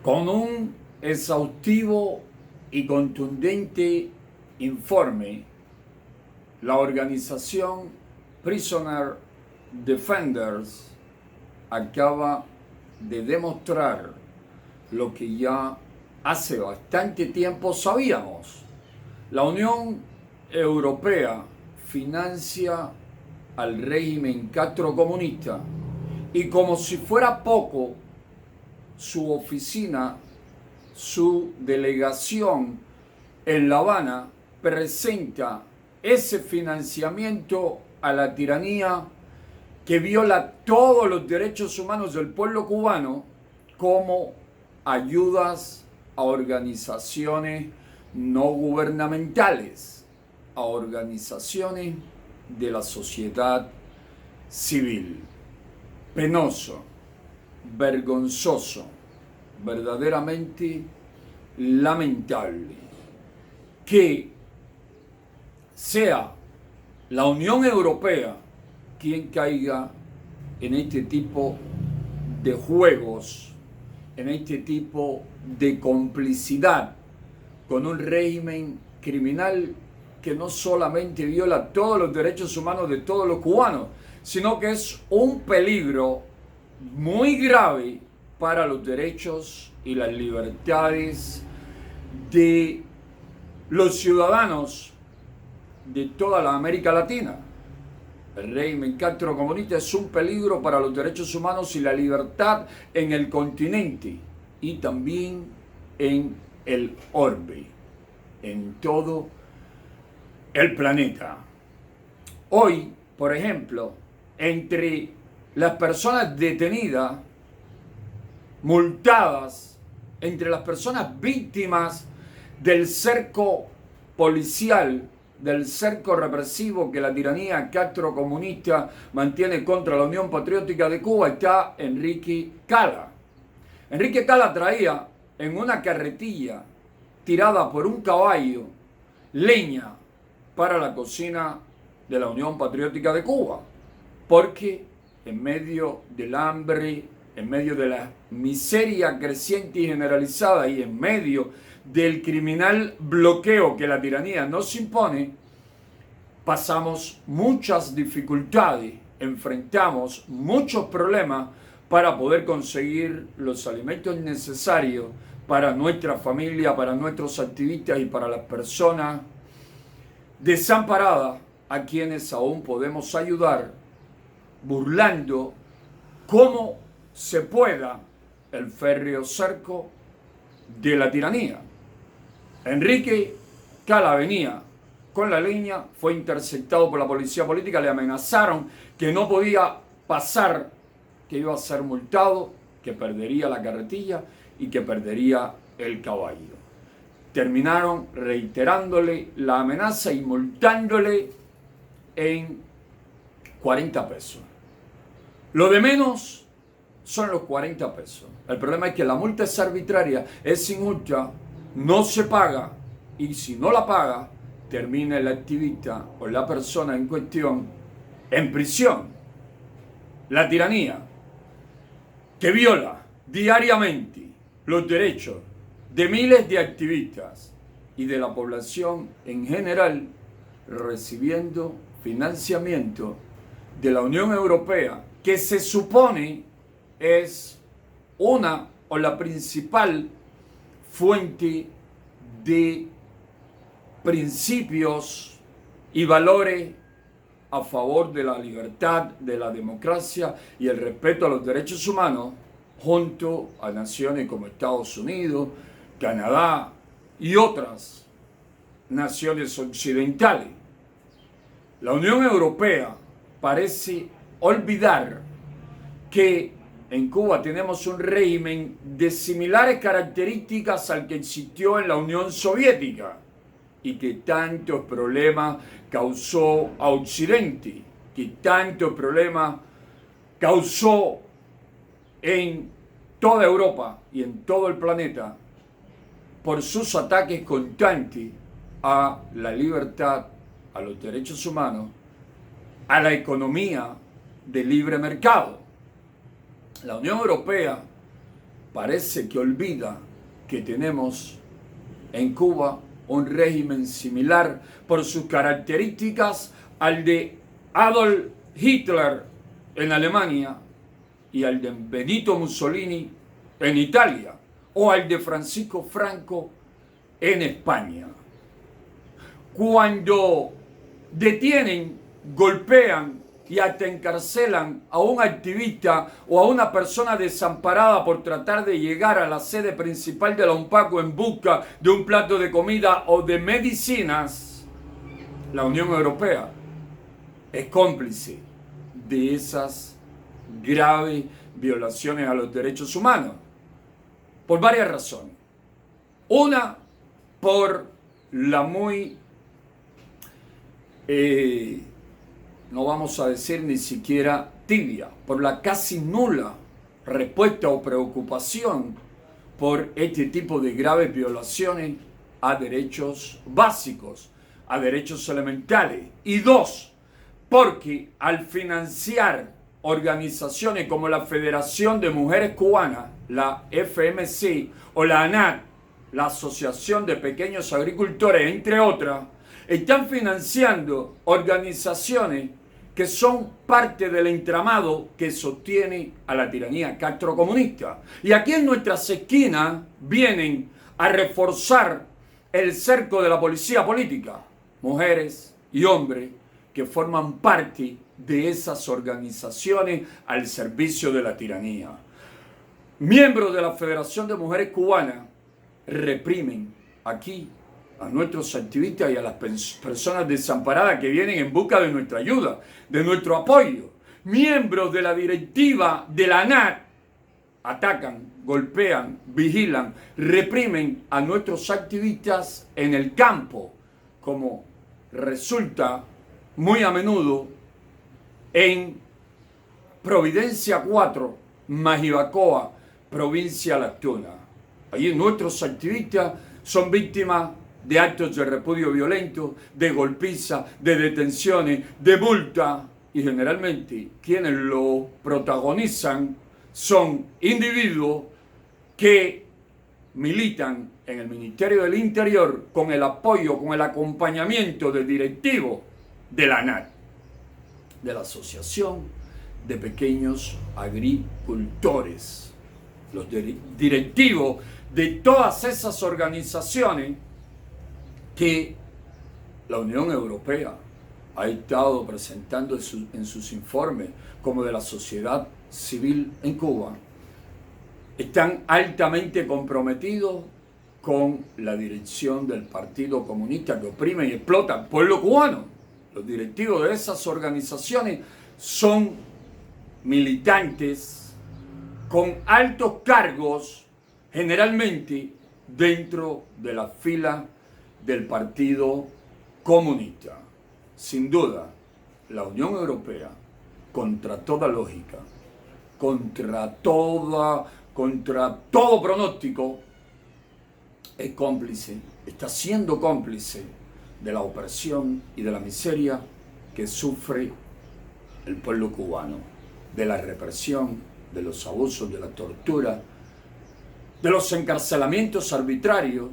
Con un exhaustivo y contundente informe, la organización Prisoner Defenders acaba de demostrar lo que ya hace bastante tiempo sabíamos. La Unión Europea financia al régimen castrocomunista y, como si fuera poco, su oficina, su delegación en La Habana presenta ese financiamiento a la tiranía que viola todos los derechos humanos del pueblo cubano como ayudas a organizaciones no gubernamentales, a organizaciones de la sociedad civil. Penoso, vergonzoso, verdaderamente lamentable que sea la Unión Europea quien caiga en este tipo de juegos, en este tipo de complicidad con un régimen criminal que no solamente viola todos los derechos humanos de todos los cubanos, sino que es un peligro muy grave para los derechos y las libertades de los ciudadanos de toda la América Latina. El régimen castrocomunista es un peligro para los derechos humanos y la libertad en el continente y también en el orbe, en todo el planeta. Hoy, por ejemplo, entre las personas detenidas, multadas, entre las personas víctimas del cerco policial, del cerco represivo que la tiranía castrocomunista mantiene contra la Unión Patriótica de Cuba, está Enrique Cala. Enrique Cala traía en una carretilla tirada por un caballo leña para la cocina de la Unión Patriótica de Cuba, porque en medio del hambre, en medio de la miseria creciente y generalizada y en medio del criminal bloqueo que la tiranía nos impone, pasamos muchas dificultades, enfrentamos muchos problemas para poder conseguir los alimentos necesarios para nuestra familia, para nuestros activistas y para las personas desamparadas a quienes aún podemos ayudar, burlando como se pueda el férreo cerco de la tiranía. Enrique Cala venía con la leña, fue interceptado por la policía política, le amenazaron que no podía pasar, que iba a ser multado, que perdería la carretilla y que perdería el caballo. Terminaron reiterándole la amenaza y multándole en 40 pesos. Lo de menos son los 40 pesos. El problema es que la multa es arbitraria, es sin multa, no se paga, y si no la paga, termina el activista o la persona en cuestión en prisión. La tiranía que viola diariamente los derechos de miles de activistas y de la población en general, recibiendo financiamiento de la Unión Europea, que se supone es una o la principal fuente de principios y valores a favor de la libertad, de la democracia y el respeto a los derechos humanos, junto a naciones como Estados Unidos, Canadá y otras naciones occidentales. La Unión Europea parece olvidar que en Cuba tenemos un régimen de similares características al que existió en la Unión Soviética y que tantos problemas causó a Occidente, que tantos problemas causó en toda Europa y en todo el planeta por sus ataques constantes a la libertad, a los derechos humanos, a la economía de libre mercado. La Unión Europea parece que olvida que tenemos en Cuba un régimen similar por sus características al de Adolf Hitler en Alemania y al de Benito Mussolini en Italia o al de Francisco Franco en España. Cuando detienen, golpean y hasta encarcelan a un activista o a una persona desamparada por tratar de llegar a la sede principal de la UNPACO en busca de un plato de comida o de medicinas, la Unión Europea es cómplice de esas graves violaciones a los derechos humanos por varias razones. Una, por la muy no vamos a decir ni siquiera tibia, por la casi nula respuesta o preocupación por este tipo de graves violaciones a derechos básicos, a derechos elementales. Y dos, porque al financiar organizaciones como la Federación de Mujeres Cubanas, la FMC, o la ANAT, la Asociación de Pequeños Agricultores, entre otras, están financiando organizaciones que son parte del entramado que sostiene a la tiranía castrocomunista. Y aquí en nuestras esquinas vienen a reforzar el cerco de la policía política, mujeres y hombres que forman parte de esas organizaciones al servicio de la tiranía. Miembros de la Federación de Mujeres Cubanas reprimen aquí a nuestros activistas y a las personas desamparadas que vienen en busca de nuestra ayuda, de nuestro apoyo. Miembros de la directiva de la ANAT atacan, golpean, vigilan, reprimen a nuestros activistas en el campo, como resulta muy a menudo en Providencia 4, Majibacoa, provincia Lactuna. Allí nuestros activistas son víctimas de actos de repudio violento, de golpiza, de detenciones, de multa, y generalmente quienes lo protagonizan son individuos que militan en el Ministerio del Interior con el apoyo, con el acompañamiento del directivo de la ANAT, de la Asociación de Pequeños Agricultores, los directivos de todas esas organizaciones que la Unión Europea ha estado presentando en sus informes, como de la sociedad civil en Cuba, están altamente comprometidos con la dirección del Partido Comunista que oprime y explota al pueblo cubano. Los directivos de esas organizaciones son militantes con altos cargos, generalmente dentro de la fila del Partido Comunista. Sin duda, la Unión Europea, contra toda lógica, contra todo pronóstico, es cómplice, está siendo cómplice de la opresión y de la miseria que sufre el pueblo cubano, de la represión, de los abusos, de la tortura, de los encarcelamientos arbitrarios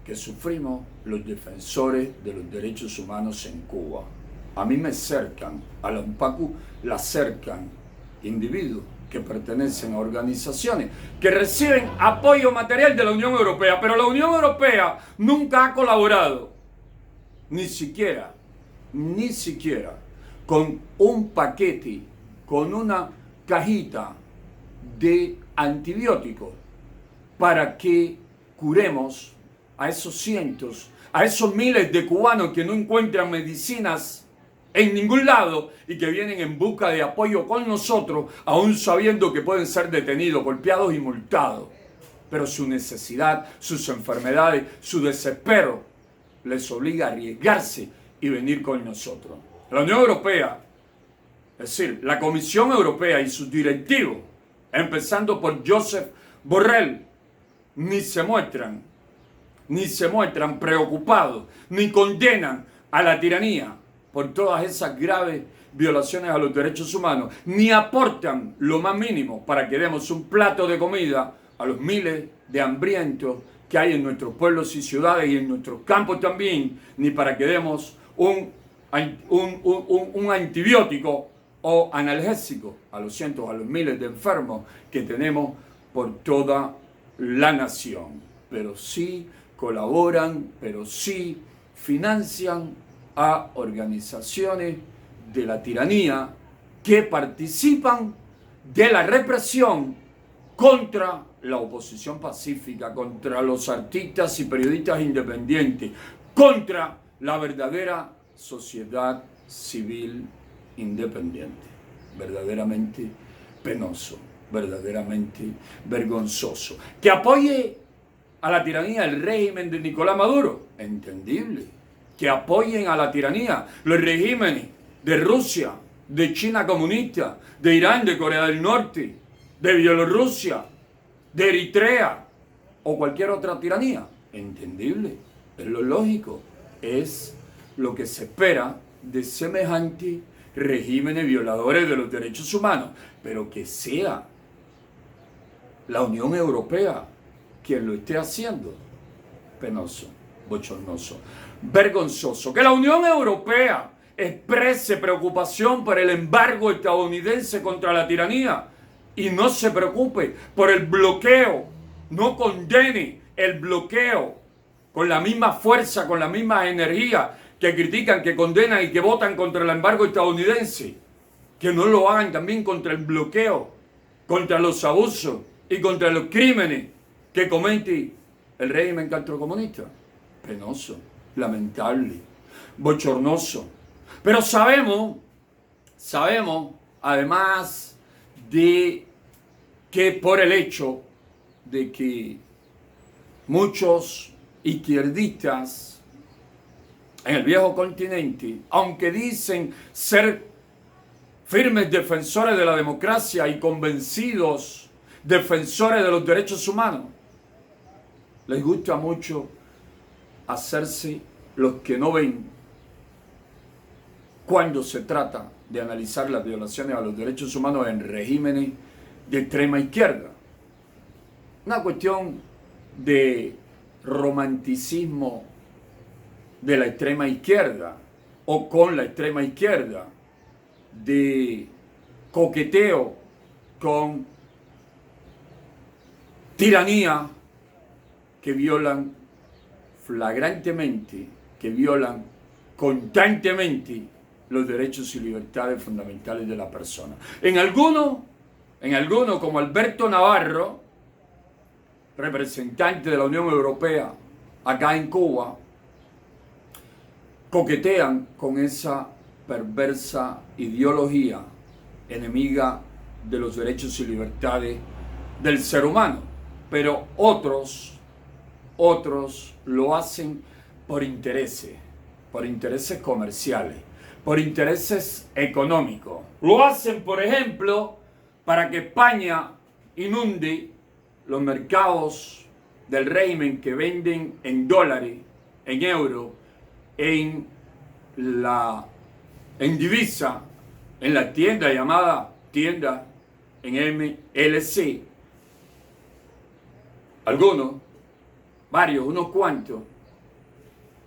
que sufrimos los defensores de los derechos humanos en Cuba. A mí me cercan, a la UNPACU la cercan individuos que pertenecen a organizaciones que reciben apoyo material de la Unión Europea, pero la Unión Europea nunca ha colaborado, ni siquiera, con un paquete, con una cajita de antibióticos para que curemos a esos cientos, a esos miles de cubanos que no encuentran medicinas en ningún lado y que vienen en busca de apoyo con nosotros, aún sabiendo que pueden ser detenidos, golpeados y multados. Pero su necesidad, sus enfermedades, su desespero les obliga a arriesgarse y venir con nosotros. La Unión Europea, es decir, la Comisión Europea y sus directivos, empezando por Josep Borrell, ni se muestran preocupados, ni condenan a la tiranía por todas esas graves violaciones a los derechos humanos, ni aportan lo más mínimo para que demos un plato de comida a los miles de hambrientos que hay en nuestros pueblos y ciudades y en nuestros campos también, ni para que demos un antibiótico o analgésico a los cientos, a los miles de enfermos que tenemos por toda la nación. Pero sí colaboran, pero sí financian a organizaciones de la tiranía que participan de la represión contra la oposición pacífica, contra los artistas y periodistas independientes, contra la verdadera sociedad civil independiente. Verdaderamente penoso, verdaderamente vergonzoso. Que apoye a la tiranía el régimen de Nicolás Maduro, entendible. Que apoyen a la tiranía los regímenes de Rusia, de China comunista, de Irán, de Corea del Norte, de Bielorrusia, de Eritrea o cualquier otra tiranía. Entendible, es lo lógico, es lo que se espera de semejantes regímenes violadores de los derechos humanos, pero que sea la Unión Europea quien lo esté haciendo. Penoso, bochornoso, vergonzoso. Que la Unión Europea exprese preocupación por el embargo estadounidense contra la tiranía y no se preocupe por el bloqueo, no condene el bloqueo con la misma fuerza, con la misma energía que critican, que condenan y que votan contra el embargo estadounidense, que no lo hagan también contra el bloqueo, contra los abusos y contra los crímenes que comete el régimen castrocomunista. Penoso, lamentable, bochornoso. Pero sabemos, además de que por el hecho de que muchos izquierdistas en el viejo continente, aunque dicen ser firmes defensores de la democracia y convencidos defensores de los derechos humanos, les gusta mucho hacerse los que no ven cuando se trata de analizar las violaciones a los derechos humanos en regímenes de extrema izquierda. Una cuestión de romanticismo de la extrema izquierda o con la extrema izquierda, de coqueteo con tiranía que violan flagrantemente, que violan constantemente los derechos y libertades fundamentales de la persona. En algunos como Alberto Navarro, representante de la Unión Europea acá en Cuba, coquetean con esa perversa ideología enemiga de los derechos y libertades del ser humano. Pero otros lo hacen por intereses comerciales, por intereses económicos. Lo hacen, por ejemplo, para que España inunde los mercados del régimen que venden en dólares, en euros, en divisa, en la tienda llamada tienda en MLC. Algunos, varios, unos cuantos,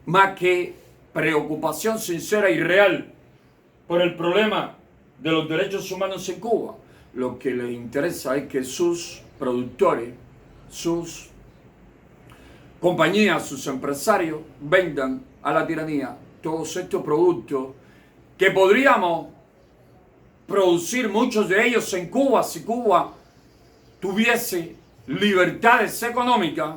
más que preocupación sincera y real por el problema de los derechos humanos en Cuba, lo que les interesa es que sus productores, sus compañías, sus empresarios vendan a la tiranía todos estos productos que podríamos producir muchos de ellos en Cuba si Cuba tuviese libertades económicas,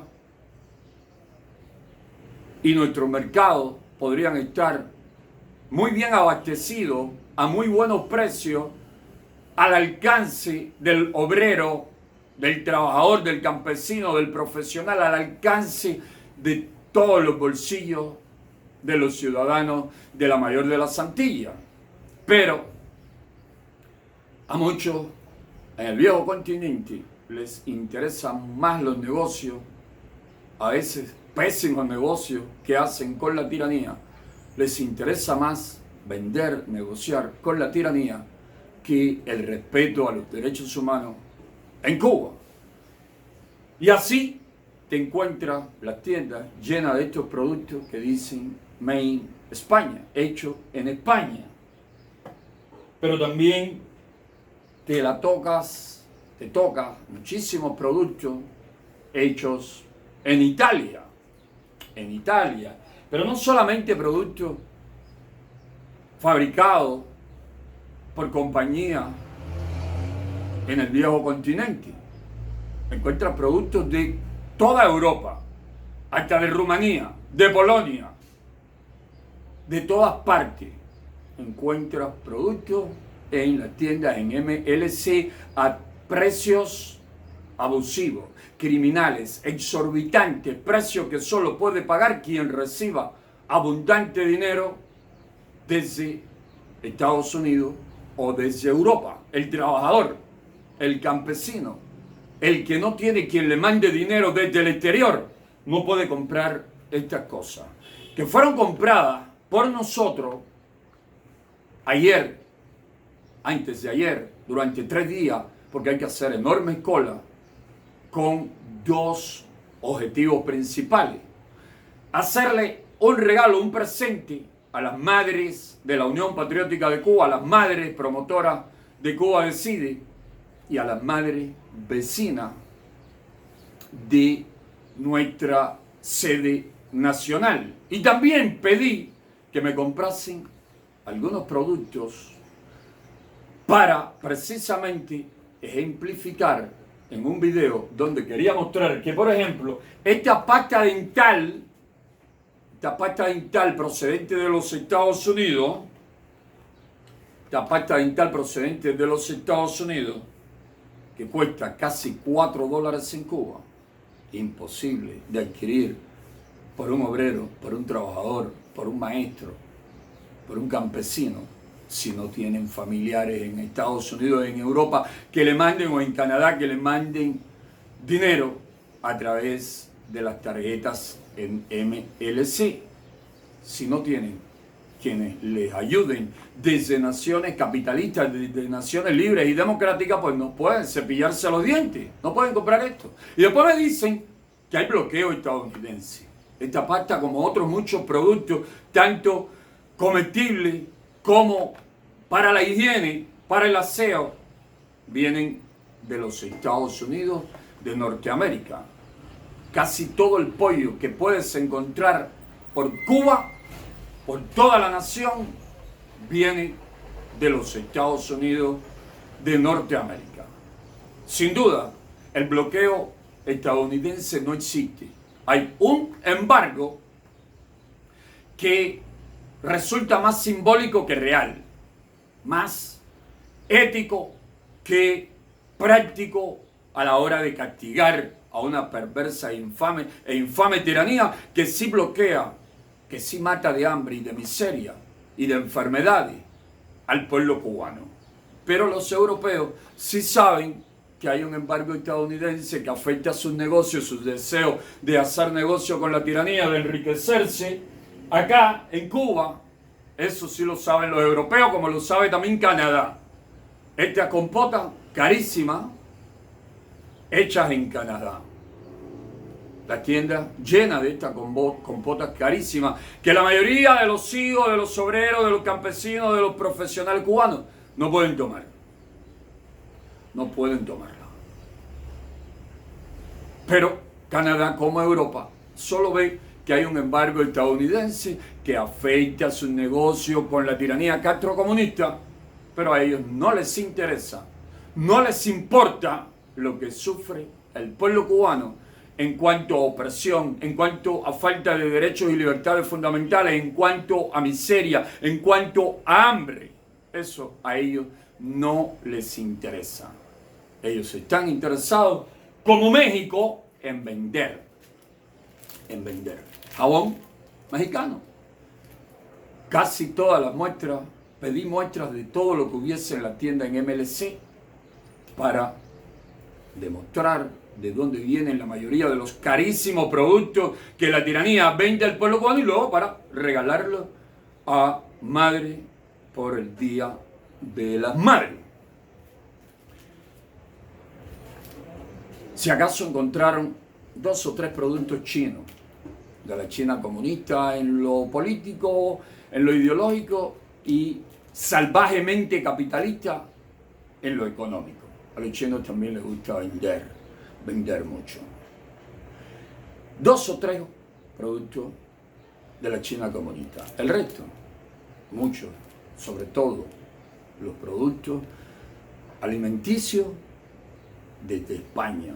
y nuestros mercados podrían estar muy bien abastecidos a muy buenos precios al alcance del obrero, del trabajador, del campesino, del profesional, al alcance de todos los bolsillos de los ciudadanos de la mayor de las Antillas. Pero a muchos en el viejo continente les interesan más los negocios, a veces pésimos negocios que hacen con la tiranía. Les interesa más vender, negociar con la tiranía que el respeto a los derechos humanos en Cuba. Y así te encuentras las tiendas llenas de estos productos que dicen Made in España, hecho en España. Pero también te toca muchísimos productos hechos en Italia. En Italia. Pero no solamente productos fabricados por compañías en el viejo continente. Encuentras productos de toda Europa, hasta de Rumanía, de Polonia, de todas partes. Encuentras productos en las tiendas en MLC a precios abusivos, criminales, exorbitantes, precios que solo puede pagar quien reciba abundante dinero desde Estados Unidos o desde Europa. El trabajador, el campesino, el que no tiene quien le mande dinero desde el exterior, no puede comprar estas cosas. Que fueron compradas por nosotros ayer, antes de ayer, durante 3 días, porque hay que hacer enormes colas, con 2 objetivos principales. Hacerle un regalo, un presente a las madres de la Unión Patriótica de Cuba, a las madres promotoras de Cuba Decide y a las madres vecinas de nuestra sede nacional. Y también pedí que me comprasen algunos productos para precisamente ejemplificar en un video donde quería mostrar que, por ejemplo, esta pasta dental procedente de los Estados Unidos, que cuesta casi $4 en Cuba, imposible de adquirir por un obrero, por un trabajador, por un maestro, por un campesino, si no tienen familiares en Estados Unidos, en Europa, que le manden, o en Canadá, que le manden dinero a través de las tarjetas en MLC. Si no tienen quienes les ayuden desde naciones capitalistas, desde naciones libres y democráticas, pues no pueden cepillarse los dientes, no pueden comprar esto. Y después me dicen que hay bloqueo estadounidense. Esta pasta, como otros muchos productos, tanto comestibles como para la higiene, para el aseo, vienen de los Estados Unidos de Norteamérica. Casi todo el pollo que puedes encontrar por Cuba, por toda la nación, viene de los Estados Unidos de Norteamérica. Sin duda, el bloqueo estadounidense no existe. Hay un embargo que resulta más simbólico que real, más ético que práctico a la hora de castigar a una perversa e infame tiranía que sí bloquea, que sí mata de hambre y de miseria y de enfermedades al pueblo cubano. Pero los europeos sí saben que hay un embargo estadounidense que afecta a sus negocios, sus deseos de hacer negocio con la tiranía, de enriquecerse. Acá, en Cuba, eso sí lo saben los europeos, como lo sabe también Canadá. Esta compota carísima, hechas en Canadá. La tienda llena de estas compotas carísimas, que la mayoría de los hijos, de los obreros, de los campesinos, de los profesionales cubanos, no pueden tomar. No pueden tomarla. Pero Canadá, como Europa, solo ve que hay un embargo estadounidense que afecta sus negocios con la tiranía castrocomunista, pero a ellos no les interesa, no les importa lo que sufre el pueblo cubano en cuanto a opresión, en cuanto a falta de derechos y libertades fundamentales, en cuanto a miseria, en cuanto a hambre. Eso a ellos no les interesa. Ellos están interesados, como México, en vender. Jabón mexicano. Casi todas las muestras, pedí muestras de todo lo que hubiese en la tienda en MLC para demostrar de dónde vienen la mayoría de los carísimos productos que la tiranía vende al pueblo cubano y luego para regalarlo a madre por el Día de las Madres. Si acaso encontraron 2 o 3 productos chinos, de la China comunista en lo político, en lo ideológico y salvajemente capitalista en lo económico. A los chinos también les gusta vender mucho. 2 o 3 productos de la China comunista. El resto, muchos, sobre todo los productos alimenticios desde España,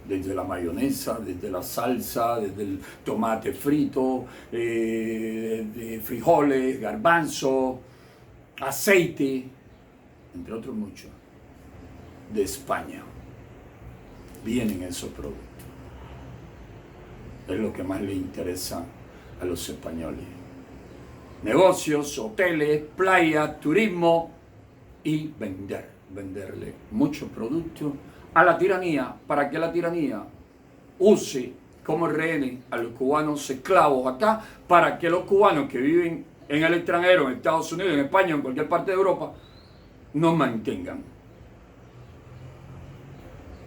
desde la mayonesa, desde la salsa, desde el tomate frito, de frijoles, garbanzo, aceite, entre otros muchos, de España. Vienen esos productos. Es lo que más les interesa a los españoles. Negocios, hoteles, playas, turismo y venderle muchos productos a la tiranía, para que la tiranía use como rehenes a los cubanos esclavos acá, para que los cubanos que viven en el extranjero, en Estados Unidos, en España, en cualquier parte de Europa, nos mantengan.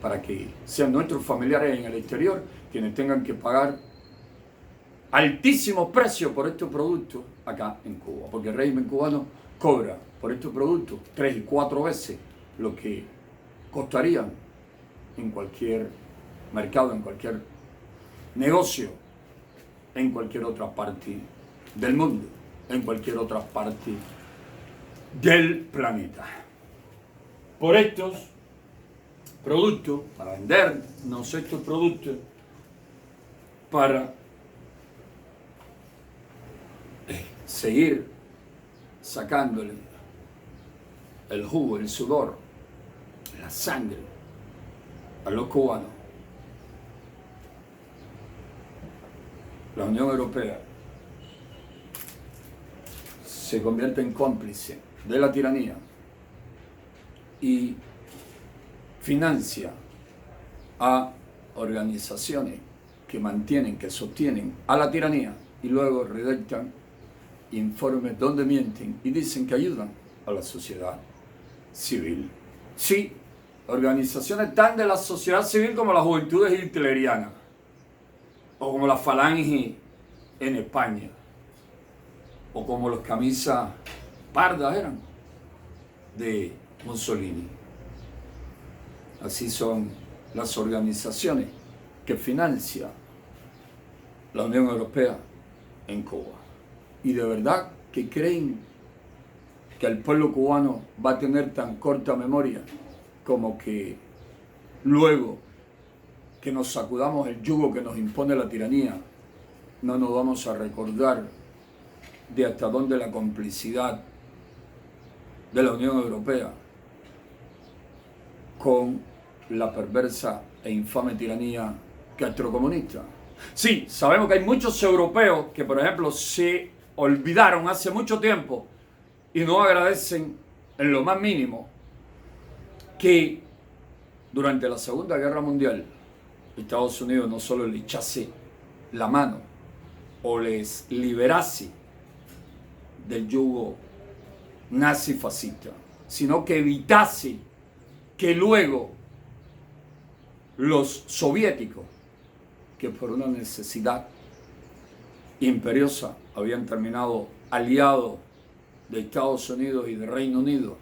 Para que sean nuestros familiares en el exterior quienes tengan que pagar altísimos precios por estos productos acá en Cuba. Porque el régimen cubano cobra por estos productos 3 y 4 veces lo que costarían en cualquier mercado, en cualquier negocio, en cualquier otra parte del mundo, en cualquier otra parte del planeta. Por estos productos, para vendernos estos productos, para seguir sacándole el jugo, el sudor, la sangre a los cubanos. La Unión Europea se convierte en cómplice de la tiranía y financia a organizaciones que mantienen, que sostienen a la tiranía y luego redactan informes donde mienten y dicen que ayudan a la sociedad civil. Sí, organizaciones tan de la sociedad civil como las Juventudes Hitlerianas o como la Falange en España o como los camisas pardas eran de Mussolini. Así son las organizaciones que financia la Unión Europea en Cuba. Y de verdad que creen que el pueblo cubano va a tener tan corta memoria como que luego que nos sacudamos el yugo que nos impone la tiranía, no nos vamos a recordar de hasta dónde la complicidad de la Unión Europea con la perversa e infame tiranía castrocomunista. Sí, sabemos que hay muchos europeos que, por ejemplo, se olvidaron hace mucho tiempo y no agradecen en lo más mínimo que durante la Segunda Guerra Mundial Estados Unidos no solo le echase la mano o les liberase del yugo nazi-fascista, sino que evitase que luego los soviéticos, que por una necesidad imperiosa habían terminado aliados de Estados Unidos y de Reino Unido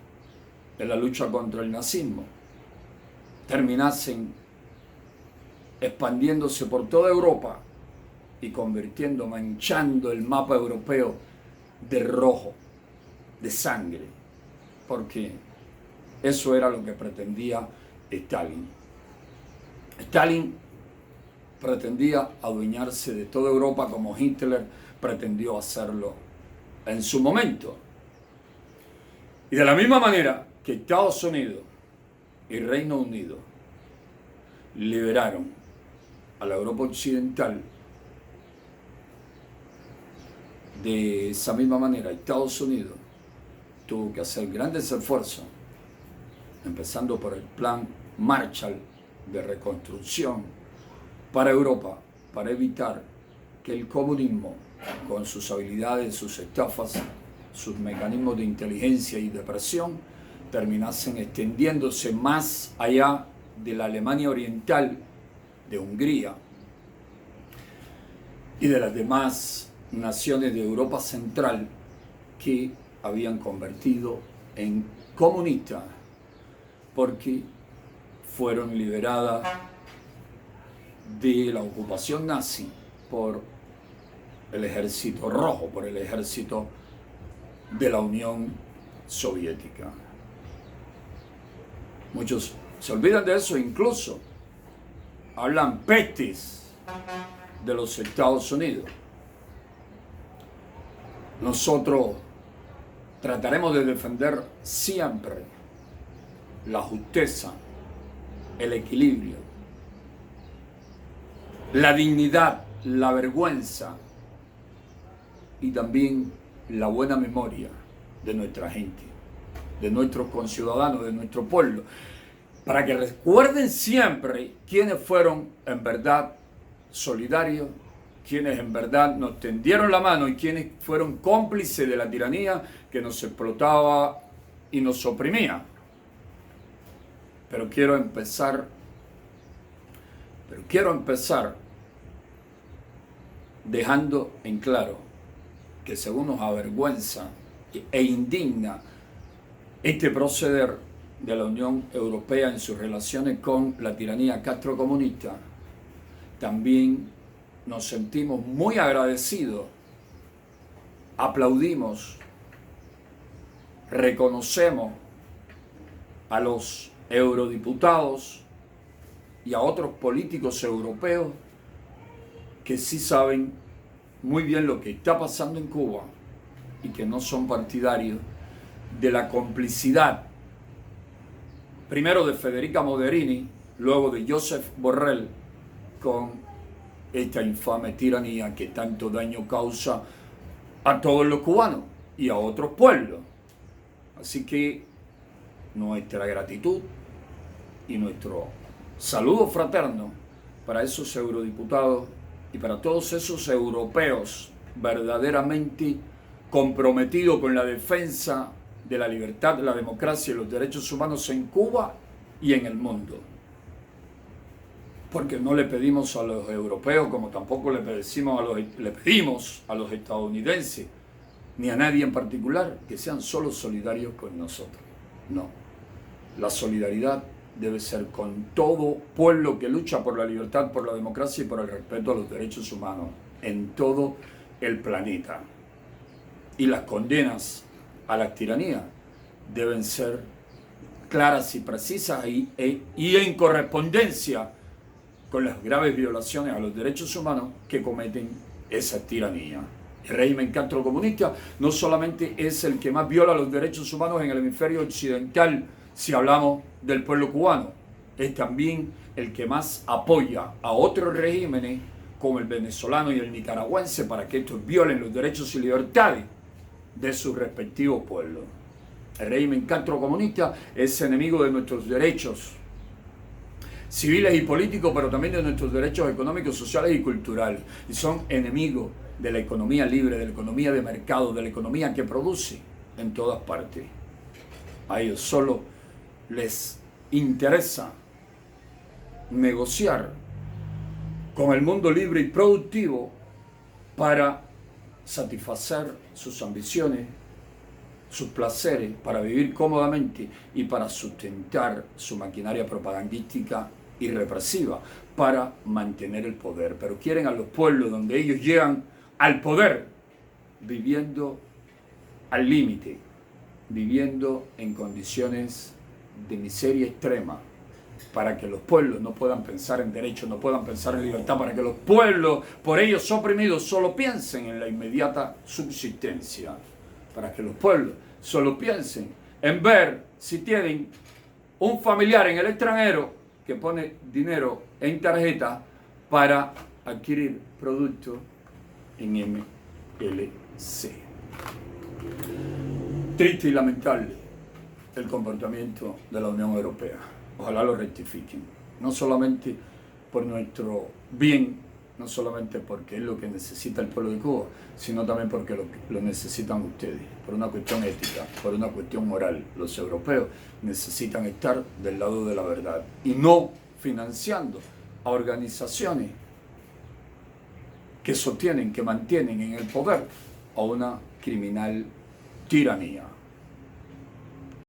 en la lucha contra el nazismo, terminasen expandiéndose por toda Europa y manchando el mapa europeo de rojo, de sangre, porque eso era lo que pretendía Stalin. Stalin pretendía adueñarse de toda Europa como Hitler pretendió hacerlo en su momento. Y de la misma manera que Estados Unidos y Reino Unido liberaron a la Europa occidental, de esa misma manera Estados Unidos tuvo que hacer grandes esfuerzos, empezando por el plan Marshall de reconstrucción para Europa, para evitar que el comunismo, con sus habilidades, sus estafas, sus mecanismos de inteligencia y de presión, terminasen extendiéndose más allá de la Alemania Oriental, de Hungría y de las demás naciones de Europa Central que habían convertido en comunistas porque fueron liberadas de la ocupación nazi por el ejército rojo, por el ejército de la Unión Soviética. Muchos se olvidan de eso, incluso hablan pestes de los Estados Unidos. Nosotros trataremos de defender siempre la justeza, el equilibrio, la dignidad, la vergüenza y también la buena memoria de nuestra gente, de nuestros conciudadanos, de nuestro pueblo, para que recuerden siempre quiénes fueron en verdad solidarios, quienes en verdad nos tendieron la mano y quienes fueron cómplices de la tiranía que nos explotaba y nos oprimía. Pero quiero empezar dejando en claro que según nos avergüenza e indigna este proceder de la Unión Europea en sus relaciones con la tiranía castrocomunista, también nos sentimos muy agradecidos, aplaudimos, reconocemos a los eurodiputados y a otros políticos europeos que sí saben muy bien lo que está pasando en Cuba y que no son partidarios de la complicidad, primero de Federica Mogherini, luego de Josep Borrell, con esta infame tiranía que tanto daño causa a todos los cubanos y a otros pueblos. Así que nuestra gratitud y nuestro saludo fraterno para esos eurodiputados y para todos esos europeos verdaderamente comprometidos con la defensa de la libertad, la democracia y los derechos humanos en Cuba y en el mundo. Porque no le pedimos a los europeos, como tampoco le pedimos a los estadounidenses, ni a nadie en particular, que sean solo solidarios con nosotros. No. La solidaridad debe ser con todo pueblo que lucha por la libertad, por la democracia y por el respeto a los derechos humanos en todo el planeta. Y las condenas a la tiranía deben ser claras y precisas y en correspondencia con las graves violaciones a los derechos humanos que cometen esa tiranía. El régimen castrocomunista no solamente es el que más viola los derechos humanos en el hemisferio occidental, si hablamos del pueblo cubano, es también el que más apoya a otros regímenes como el venezolano y el nicaragüense para que estos violen los derechos y libertades de sus respectivos pueblos. El régimen castrocomunista es enemigo de nuestros derechos civiles y políticos, pero también de nuestros derechos económicos, sociales y culturales. Y son enemigos de la economía libre, de la economía de mercado, de la economía que produce en todas partes. A ellos solo les interesa negociar con el mundo libre y productivo para satisfacer sus ambiciones, sus placeres, para vivir cómodamente y para sustentar su maquinaria propagandística y represiva, para mantener el poder. Pero quieren a los pueblos donde ellos llegan al poder viviendo al límite, viviendo en condiciones de miseria extrema, para que los pueblos no puedan pensar en derechos, no puedan pensar en libertad, para que los pueblos, por ellos oprimidos, solo piensen en la inmediata subsistencia, para que los pueblos solo piensen en ver si tienen un familiar en el extranjero que pone dinero en tarjeta para adquirir productos en MLC. Triste y lamentable el comportamiento de la Unión Europea. Ojalá lo rectifiquen, no solamente por nuestro bien no solamente porque es lo que necesita el pueblo de Cuba, sino también porque lo necesitan ustedes, por una cuestión ética, por una cuestión moral. Los europeos necesitan estar del lado de la verdad y no financiando a organizaciones que sostienen, que mantienen en el poder a una criminal tiranía.